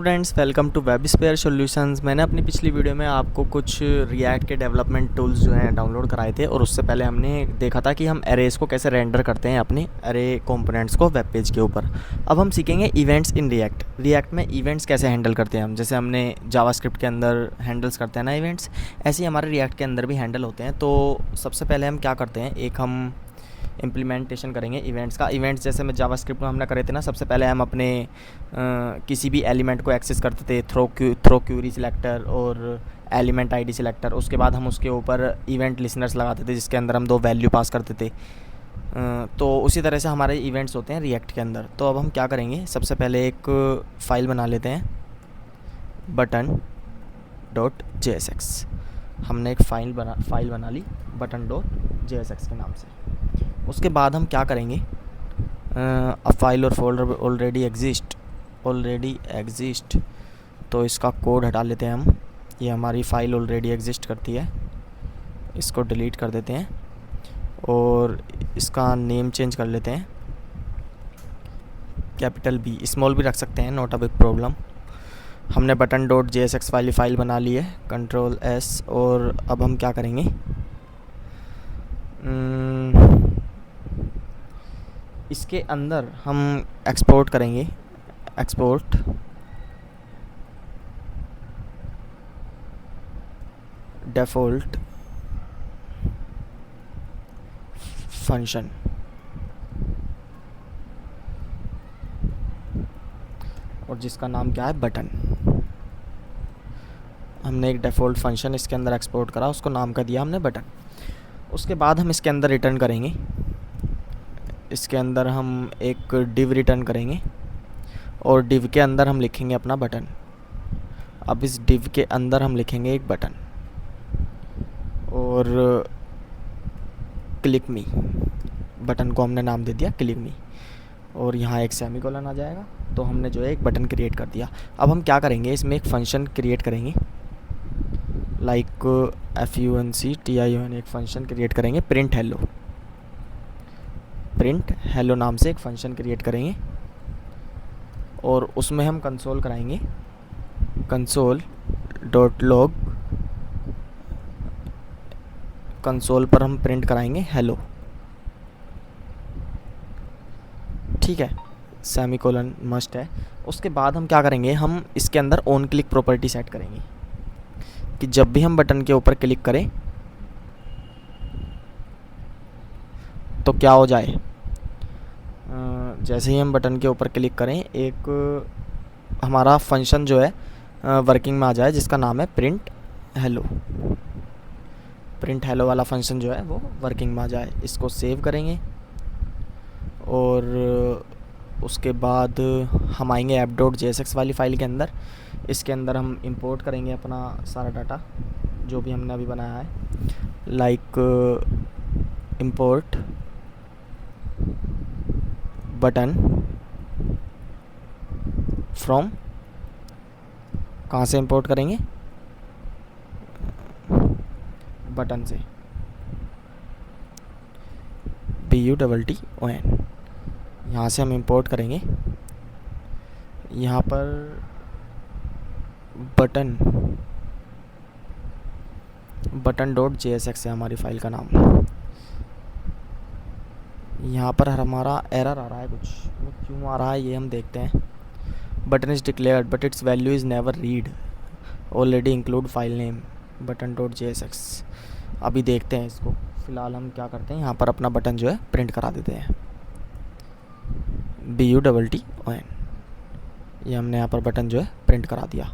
Students, welcome to Websphere Solutions. मैंने अपनी पिछली वीडियो में आपको कुछ रिएक्ट के डेवलपमेंट टूल्स जो हैं डाउनलोड कराए थे, और उससे पहले हमने देखा था कि हम एरेज को कैसे रेंडर करते हैं अपने एरे कंपोनेंट्स को वेब पेज के ऊपर। अब हम सीखेंगे इवेंट्स इन रिएक्ट में इवेंट्स कैसे हैंडल करते हैं हम। जैसे हमने जावास्क्रिप्ट के अंदर हैंडल्स करते हैं ना इवेंट्स, ऐसे ही हमारे रिएक्ट के अंदर भी हैंडल होते हैं। तो सबसे पहले हम क्या करते हैं, एक हम इम्प्लीमेंटेशन करेंगे इवेंट्स का। इवेंट्स जैसे में जावास्क्रिप्ट में हमने करे थे ना, सबसे पहले हम अपने किसी भी एलिमेंट को एक्सेस करते थे थ्रो क्यूरी सिलेक्टर और एलिमेंट आईडी सिलेक्टर। उसके बाद हम उसके ऊपर इवेंट लिसनर्स लगाते थे जिसके अंदर हम 2 वैल्यू पास करते थे। तो उसी तरह से हमारे इवेंट्स होते हैं रिएक्ट के अंदर। तो अब हम क्या करेंगे, सबसे पहले एक फ़ाइल बना लेते हैं button.jsx। हमने एक फ़ाइल बना ली button.jsx के नाम से। उसके बाद हम क्या करेंगे, अ फाइल और फोल्डर ऑलरेडी एग्जिस्ट, तो इसका कोड हटा लेते हैं हम। ये हमारी फ़ाइल ऑलरेडी एग्जिस्ट करती है, इसको डिलीट कर देते हैं और इसका नेम चेंज कर लेते हैं, कैपिटल B, स्मॉल भी रख सकते हैं, नॉट अ बिग प्रॉब्लम। हमने button.jsx वाली फ़ाइल बना ली है, Ctrl S। और अब हम क्या करेंगे, इसके अंदर हम एक्सपोर्ट करेंगे, एक्सपोर्ट डिफ़ॉल्ट फंक्शन। और जिसका नाम क्या है, बटन। हमने एक डिफ़ॉल्ट फंक्शन इसके अंदर एक्सपोर्ट करा, उसको नाम का दिया हमने बटन। उसके बाद हम इसके अंदर रिटर्न करेंगे, इसके अंदर हम एक डिव रिटर्न करेंगे और डिव के अंदर हम लिखेंगे अपना बटन। अब इस डिव के अंदर हम लिखेंगे एक बटन और क्लिक मी, बटन को हमने नाम दे दिया क्लिक मी, और यहाँ एक सेमीकोलन आ जाएगा। तो हमने जो है एक बटन क्रिएट कर दिया। अब हम क्या करेंगे, इसमें एक फ़ंक्शन क्रिएट करेंगे, लाइक function, एक फ़ंक्शन क्रिएट करेंगे प्रिंट हेलो नाम से एक फ़ंक्शन क्रिएट करेंगे और उसमें हम कंसोल कराएंगे, console.log। कंसोल पर हम प्रिंट कराएंगे हेलो, ठीक है, सेमीकोलन मस्ट है। उसके बाद हम क्या करेंगे, हम इसके अंदर ऑन क्लिक प्रॉपर्टी सेट करेंगे कि जब भी हम बटन के ऊपर क्लिक करें तो क्या हो जाए, जैसे ही हम बटन के ऊपर क्लिक करें एक हमारा फंक्शन जो है वर्किंग में आ जाए, जिसका नाम है प्रिंट हेलो वाला फंक्शन जो है वो वर्किंग में आ जाए। इसको सेव करेंगे और उसके बाद हम आएंगे app.jsx वाली फ़ाइल के अंदर। इसके अंदर हम इंपोर्ट करेंगे अपना सारा डाटा जो भी हमने अभी बनाया है, लाइक इंपोर्ट बटन फ्रॉम, कहाँ से इंपोर्ट करेंगे, बटन से, BUTTON। यहाँ से हम इंपोर्ट करेंगे, यहाँ पर button.jsx है हमारी फ़ाइल का नाम। यहाँ पर हमारा एरर आ रहा है, कुछ वो क्यों आ रहा है ये हम देखते हैं। Button is declared but it's value is never read, already include file name button.jsx। अभी देखते हैं इसको। फ़िलहाल हम क्या करते हैं, यहाँ पर अपना बटन जो है प्रिंट करा देते हैं, BUTTON। ये हमने यहाँ पर बटन जो है प्रिंट करा दिया।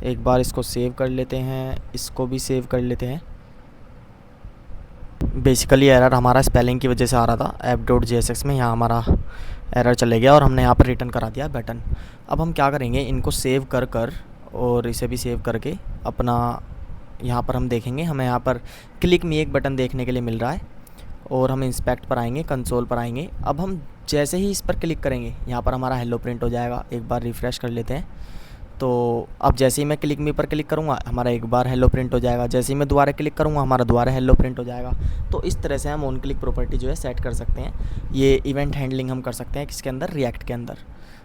एक बार इसको सेव कर लेते हैं, इसको भी सेव कर लेते हैं। बेसिकली एरर हमारा स्पेलिंग की वजह से आ रहा था app.jsx में, यहाँ हमारा एरर चले गया और हमने यहाँ पर रिटर्न करा दिया बटन। अब हम क्या करेंगे, इनको सेव कर और इसे भी सेव करके अपना यहाँ पर हम देखेंगे, हमें यहाँ पर क्लिक मी एक बटन देखने के लिए मिल रहा है। और हम इंस्पेक्ट पर आएंगे, कंसोल पर आएंगे। अब हम जैसे ही इस पर क्लिक करेंगे यहाँ पर हमारा हेलो प्रिंट हो जाएगा। एक बार रिफ़्रेश कर लेते हैं, तो अब जैसे ही मैं क्लिक मी पर क्लिक करूँगा हमारा एक बार हेलो प्रिंट हो जाएगा, जैसे ही मैं दोबारा क्लिक करूँगा हमारा दोबारा हेलो प्रिंट हो जाएगा। तो इस तरह से हम ऑन क्लिक प्रॉपर्टी जो है सेट कर सकते हैं। ये इवेंट हैंडलिंग हम कर सकते हैं किसके अंदर, रिएक्ट के अंदर।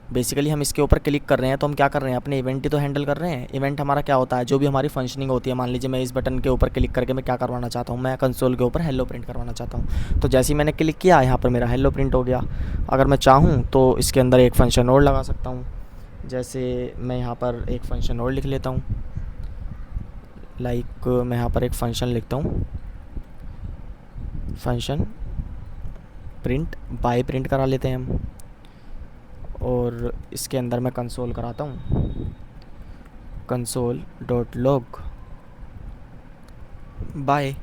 बेसिकली हम इसके ऊपर क्लिक कर रहे हैं तो हम क्या कर रहे हैं, अपने इवेंट ही तो हैंडल कर रहे हैं। इवेंट हमारा क्या होता है, जो भी हमारी फंक्शनिंग होती है। मान लीजिए मैं इस बटन के ऊपर क्लिक करके मैं क्या करवाना चाहता हूँ, मैं कंसोल के ऊपर हेलो प्रिंट करवाना चाहता हूँ। तो जैसे ही मैंने क्लिक किया, यहाँ पर मेरा हेलो प्रिंट हो गया। अगर मैं चाहूँ तो इसके अंदर एक फंक्शन और लगा सकता हूँ। जैसे मैं यहाँ पर एक फंक्शन और लिख लेता हूँ, लाइक मैं यहाँ पर एक फ़ंक्शन लिखता हूँ, फंक्शन प्रिंट बाय प्रिंट करा लेते हैं हम। और इसके अंदर मैं कंसोल कराता हूँ, कंसोल डॉट लॉग बाय,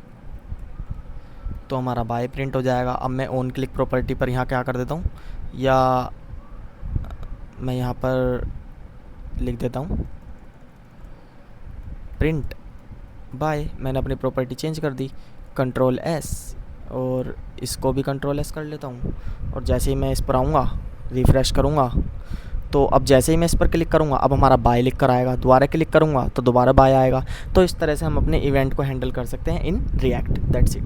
तो हमारा बाय प्रिंट हो जाएगा। अब मैं ऑन क्लिक प्रॉपर्टी पर यहाँ क्या कर देता हूँ, या मैं यहाँ पर लिख देता हूँ प्रिंट बाय। मैंने अपनी प्रॉपर्टी चेंज कर दी, कंट्रोल एस, और इसको भी कंट्रोल एस कर लेता हूँ। और जैसे ही मैं इस पर आऊँगा, रिफ़्रेश करूँगा, तो अब जैसे ही मैं इस पर क्लिक करूँगा, अब हमारा बाय लिख कर आएगा। दोबारा क्लिक करूँगा तो दोबारा बाय आएगा। तो इस तरह से हम अपने इवेंट को हैंडल कर सकते हैं इन रिएक्ट। That's it.